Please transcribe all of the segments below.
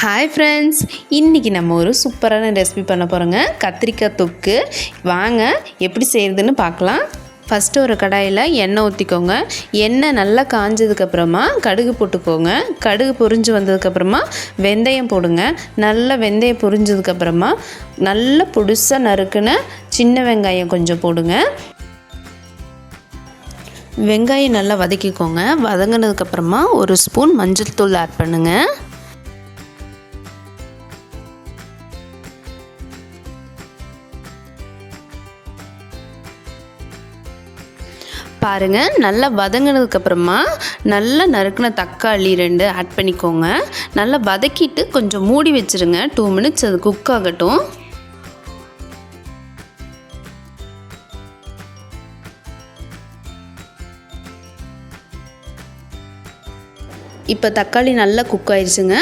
Hi friends, இன்றைக்கி நம்ம ஒரு சூப்பரான ரெசிபி பண்ண போகிறோங்க. கத்திரிக்காய் தொக்கு. வாங்க எப்படி செய்கிறதுன்னு பார்க்கலாம். ஃபஸ்ட்டு ஒரு கடாயில் எண்ணெய் ஊற்றிக்கோங்க. எண்ணெய் நல்லா காஞ்சதுக்கப்புறமா கடுகு போட்டுக்கோங்க. கடுகு பொரிஞ்சு வந்ததுக்கப்புறமா வெந்தயம் போடுங்க. நல்லா வெந்தயம் பொரிஞ்சதுக்கப்புறமா நல்லா பொடிசாக நறுக்குன சின்ன வெங்காயம் கொஞ்சம் போடுங்க. வெங்காயம் நல்லா வதக்கிக்கோங்க. வதங்கினதுக்கப்புறமா ஒரு ஸ்பூன் மஞ்சள் தூள் ஆட் பண்ணுங்கள். பாருங்கள், நல்லா வதங்கினதுக்கப்புறமா நல்லா நறுக்கின தக்காளி 2 ஆட் பண்ணிக்கோங்க. நல்லா வதக்கிட்டு கொஞ்சம் மூடி வச்சுருங்க. 2 மினிட்ஸ் அது குக் ஆகட்டும். இப்போ தக்காளி நல்லா குக் ஆயிடுச்சுங்க.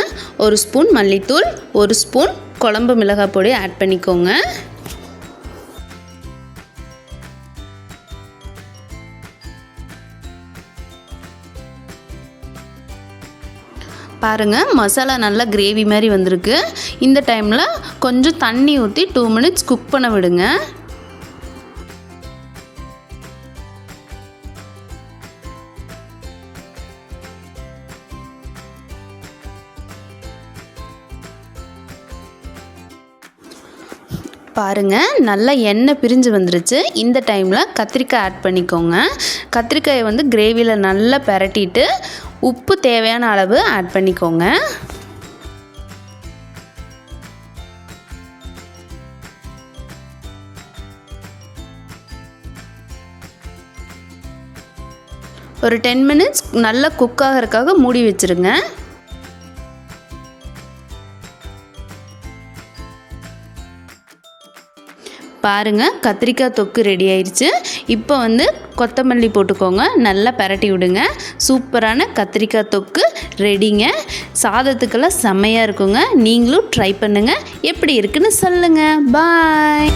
ஒரு ஸ்பூன் மல்லித்தூள், ஒரு ஸ்பூன் குழம்பு மிளகாய் பொடி ஆட் பண்ணிக்கோங்க. பாருங்கள், மசாலா நல்லா கிரேவி மாதிரி வந்திருக்கு. இந்த டைமில் கொஞ்சம் தண்ணி ஊற்றி 2 மினிட்ஸ் குக் பண்ண விடுங்க. பாருங்கள், நல்லா எண்ணெய் பிரிஞ்சு வந்துருச்சு. இந்த டைமில் கத்திரிக்காய் ஆட் பண்ணிக்கோங்க. கத்திரிக்காயை கிரேவியில் நல்லா பிரட்டிட்டு உப்பு தேவையான அளவு ஆட் பண்ணிக்கோங்க. ஒரு 10 மினிட்ஸ் நல்லா குக் ஆகிறதுக்காக மூடி வச்சுருங்க. பாருங்கள், கத்திரிக்காய் தொக்கு ரெடி ஆயிடுச்சு. இப்போ கொத்தமல்லி போட்டுக்கோங்க. நல்லா பிரட்டி விடுங்க. சூப்பரான கத்திரிக்காய் தொக்கு ரெடிங்க. சாதத்துக்கெல்லாம் செம்மையாக இருக்குங்க. நீங்களும் ட்ரை பண்ணுங்கள். எப்படி இருக்குன்னு சொல்லுங்கள். பாய்.